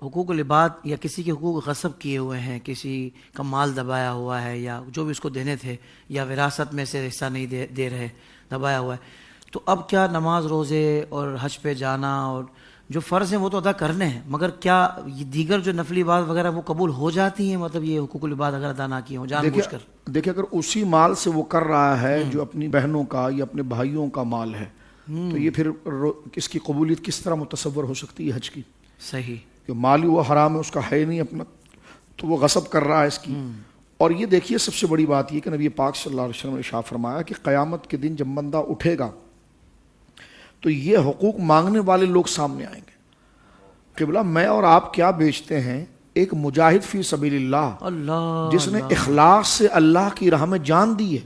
حقوق العباد یا کسی کے حقوق غصب کیے ہوئے ہیں، کسی کا مال دبایا ہوا ہے یا جو بھی اس کو دینے تھے، یا وراثت میں سے حصہ نہیں دے رہے، دبایا ہوا ہے، تو اب کیا نماز روزے اور حج پہ جانا اور جو فرض ہیں وہ تو ادا کرنے ہیں، مگر کیا یہ دیگر جو نفلی عبادت وغیرہ وہ قبول ہو جاتی ہیں؟ مطلب یہ حقوق العباد اگر ادا نہ کیے ہوں جان بوجھ کر؟ دیکھیں اگر اسی مال سے وہ کر رہا ہے جو اپنی بہنوں کا یا اپنے بھائیوں کا مال ہے، تو یہ پھر اس کی قبولیت کس طرح متصور ہو سکتی ہے حج کی؟ صحیح، کہ مال وہ حرام ہے، اس کا ہے نہیں اپنا، تو وہ غصب کر رہا ہے اس کی۔ اور یہ دیکھیے سب سے بڑی بات یہ کہ نبی پاک صلی اللہ علیہ وسلم نے ارشاد فرمایا کہ قیامت کے دن جب بندہ اٹھے گا تو یہ حقوق مانگنے والے لوگ سامنے آئیں گے۔ قبلہ میں اور آپ کیا بیچتے ہیں؟ ایک مجاہد فی سبیل اللہ جس نے اخلاص سے اللہ کی راہ میں جان دی ہے،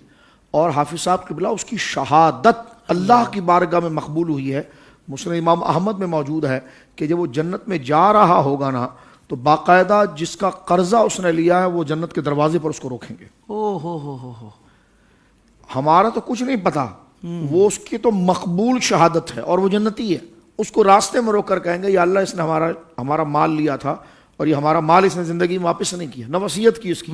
اور حافظ صاحب قبلہ اس کی شہادت اللہ کی بارگاہ میں مقبول ہوئی ہے۔ مسند امام احمد میں موجود ہے کہ جب وہ جنت میں جا رہا ہوگا نا تو باقاعدہ جس کا قرضہ اس نے لیا ہے وہ جنت کے دروازے پر اس کو روکیں گے۔ ہو ہمارا تو کچھ نہیں پتا، وہ اس کی تو مقبول شہادت ہے اور وہ جنتی ہے۔ اس کو راستے میں روک کر کہیں گے یا اللہ اس نے ہمارا مال لیا تھا اور یہ ہمارا مال اس نے زندگی میں واپس نہیں کیا، نہ وصیت کی اس کی،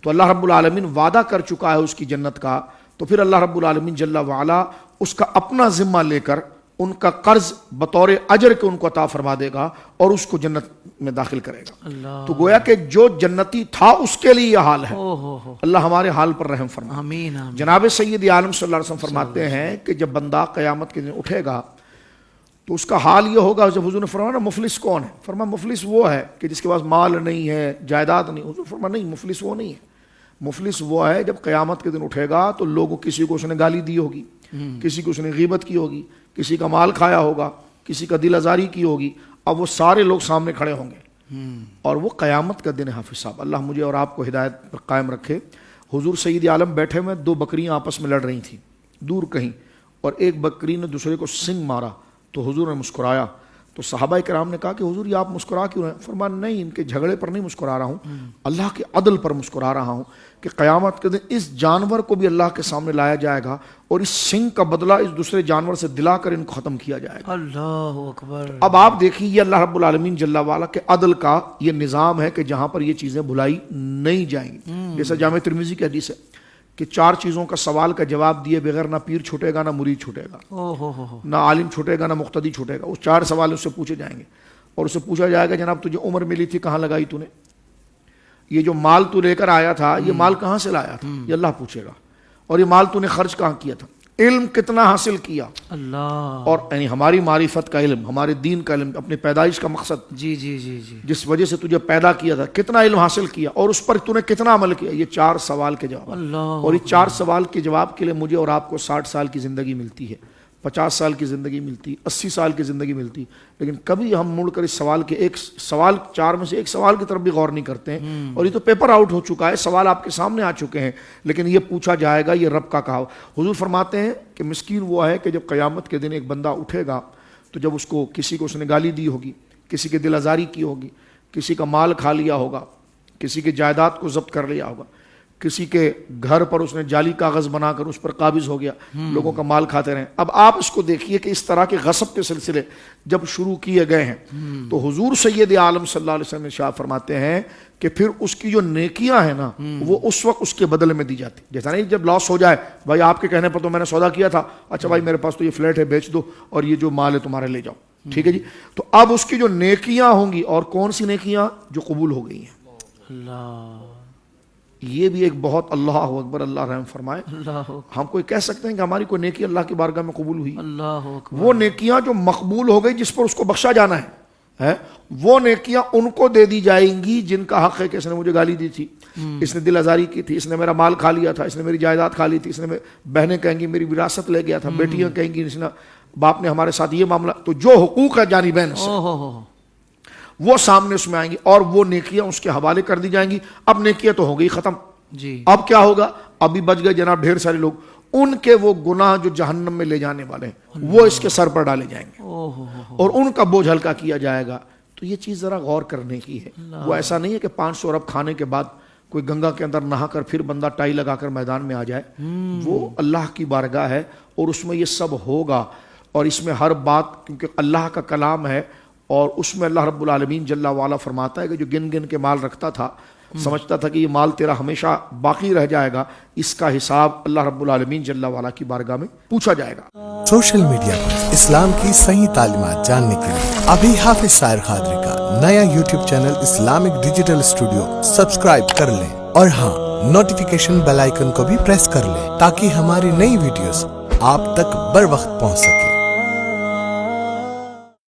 تو اللہ رب العالمین وعدہ کر چکا ہے اس کی جنت کا، تو پھر اللہ رب العالمین جل وعلا اس کا اپنا ذمہ لے کر ان کا قرض بطور اجر کے ان کو عطا فرما دے گا اور اس کو جنت میں داخل کرے گا۔ تو گویا کہ جو جنتی تھا اس کے لیے یہ حال ہے۔ اللہ ہمارے حال پر رحم فرمائے۔ آمین۔ جناب سید عالم صلی اللہ علیہ وسلم فرماتے ہیں کہ جب بندہ قیامت کے دن اٹھے گا تو اس کا حال یہ ہوگا، جب حضور نے فرمایا نا مفلس کون ہے، فرمایا مفلس وہ ہے کہ جس کے پاس مال نہیں ہے، جائیداد نہیں۔ حضور فرمایا نہیں، مفلس وہ نہیں ہے، مفلس وہ ہے جب قیامت کے دن اٹھے گا تو لوگوں کسی کو اس نے گالی دی ہوگی، کسی کو اس نے غیبت کی ہوگی، کسی کا مال کھایا ہوگا، کسی کا دل آزاری کی ہوگی، اب وہ سارے لوگ سامنے کھڑے ہوں گے اور وہ قیامت کا دن ہے۔ حافظ صاحب اللہ مجھے اور آپ کو ہدایت پر قائم رکھے۔ حضور سید عالم بیٹھے ہوئے، دو بکریاں آپس میں لڑ رہی تھیں دور کہیں، اور ایک بکری نے دوسرے کو سنگ مارا تو حضور نے مسکرایا، تو صحابہ کرام نے کہا کہ حضور یہ آپ مسکرا کیوں رہے ہیں؟ فرمایا نہیں، ان کے جھگڑے پر نہیں مسکرا رہا ہوں، اللہ کے عدل پر مسکرا رہا ہوں کہ قیامت کے دن اس جانور کو بھی اللہ کے سامنے لایا جائے گا اور اس سنگ کا بدلہ اس دوسرے جانور سے دلا کر ان کو ختم کیا جائے گا۔ اللہ اکبر۔ اب آپ دیکھیے یہ اللہ رب العالمین جل وعلا کے عدل کا یہ نظام ہے کہ جہاں پر یہ چیزیں بھلائی نہیں جائیں گی۔ جیسا جامع ترمذی کی حدیث ہے کہ 4 چیزوں کا سوال کا جواب دیے بغیر نہ پیر چھوٹے گا، نہ مرید چھوٹے گا، نہ عالم چھوٹے گا، نہ مقتدی چھوٹے گا۔ وہ 4 سوال اس سے پوچھے جائیں گے اور اس سے پوچھا جائے گا جناب تجھے عمر ملی تھی کہاں لگائی تو نے؟ یہ جو مال تو لے کر آیا تھا یہ مال کہاں سے لایا تھا؟ یہ اللہ پوچھے گا۔ اور یہ مال تو نے خرچ کہاں کیا تھا؟ علم کتنا حاصل کیا؟ اللہ، اور یعنی ہماری معرفت کا علم، ہمارے دین کا علم، اپنی پیدائش کا مقصد، جی جی جی جی، جس وجہ سے تجھے پیدا کیا تھا، کتنا علم حاصل کیا اور اس پر تو نے کتنا عمل کیا؟ یہ 4 سوال کے جواب۔ اللہ، اور یہ 4 سوال کے جواب کے لیے مجھے اور آپ کو 60 سال کی زندگی ملتی ہے، 50 سال کی زندگی ملتی، 80 سال کی زندگی ملتی، لیکن کبھی ہم مڑ کر اس سوال کے ایک سوال 4 میں سے ایک سوال کی طرف بھی غور نہیں کرتے ہیں۔ اور یہ تو پیپر آؤٹ ہو چکا ہے، سوال آپ کے سامنے آ چکے ہیں، لیکن یہ پوچھا جائے گا، یہ رب کا کہا۔ حضور فرماتے ہیں کہ مسکین وہ ہے کہ جب قیامت کے دن ایک بندہ اٹھے گا تو جب اس کو کسی کو اس نے گالی دی ہوگی، کسی کے دل آزاری کی ہوگی، کسی کا مال کھا لیا ہوگا، کسی کے جائیداد کو ضبط کر لیا ہوگا، کسی کے گھر پر اس نے جعلی کاغذ بنا کر اس پر قابض ہو گیا، لوگوں کا مال کھاتے رہے۔ اب آپ اس کو دیکھیے کہ اس طرح کے غصب کے سلسلے جب شروع کیے گئے ہیں تو حضور سید عالم صلی اللہ علیہ وسلم ارشاد فرماتے ہیں کہ پھر اس کی جو نیکیاں ہیں نا وہ اس وقت اس کے بدلے میں دی جاتی۔ جیسا نہیں جب لاس ہو جائے، بھائی آپ کے کہنے پر تو میں نے سودا کیا تھا، اچھا بھائی میرے پاس تو یہ فلیٹ ہے بیچ دو اور یہ جو مال ہے تمہارے لے جاؤ، ٹھیک ہے جی۔ تو اب اس کی جو نیکیاں ہوں گی، اور کون سی نیکیاں؟ جو قبول ہو گئی ہیں۔ اللہ، یہ بھی ایک بہت، اللہ اکبر، اللہ رحم فرمائے۔ اللہ، ہم کوئی کہہ سکتے ہیں کہ ہماری کوئی نیکی اللہ کی بارگاہ میں قبول ہوئی؟ اللہ اکبر۔ وہ نیکیاں جو مقبول ہو گئی، جس پر اس کو بخشا جانا ہے، وہ نیکیاں ان کو دے دی جائیں گی جن کا حق ہے کہ اس نے مجھے گالی دی تھی، اس نے دل آزاری کی تھی، اس نے میرا مال کھا لیا تھا، اس نے میری جائیداد کھا لی تھی، اس نے بہنیں کہیں گی میری وراثت لے گیا تھا، بیٹیاں کہیں گی اس نے باپ نے ہمارے ساتھ یہ معاملہ، تو جو حقوق ہے جانبین سے وہ سامنے اس میں آئیں گی اور وہ نیکیاں اس کے حوالے کر دی جائیں گی۔ اب نیکیاں تو ہو گئی ختم، جی، اب کیا ہوگا؟ ابھی بچ گئے جناب ڈھیر سارے لوگ، ان کے وہ گناہ جو جہنم میں لے جانے والے ہیں وہ اس کے سر پر ڈالے جائیں گے اور ان کا بوجھ ہلکا کیا جائے گا۔ تو یہ چیز ذرا غور کرنے کی ہے۔ وہ ایسا نہیں ہے کہ 500 ارب کھانے کے بعد کوئی گنگا کے اندر نہا کر پھر بندہ ٹائی لگا کر میدان میں آ جائے۔ وہ اللہ کی بارگاہ ہے اور اس میں یہ سب ہوگا، اور اس میں ہر بات، کیونکہ اللہ کا کلام ہے اور اس میں اللہ رب العالمین جل وعلا فرماتا ہے کہ جو گن گن کے مال رکھتا تھا، سمجھتا تھا کہ یہ مال تیرا ہمیشہ باقی رہ جائے گا، اس کا حساب اللہ رب العالمین جل وعلا کی بارگاہ میں پوچھا جائے گا۔ سوشل میڈیا پر اسلام کی صحیح تعلیمات جاننے کے لیے ابھی حافظ سائر قادری کا نیا YouTube channel Islamic digital studio subscribe کر لیں، اور ہاں، نوٹیفیکیشن بیل آئیکن کو بھی پریس کر لیں تاکہ ہماری نئی ویڈیوز آپ تک بر وقت پہنچ سکے۔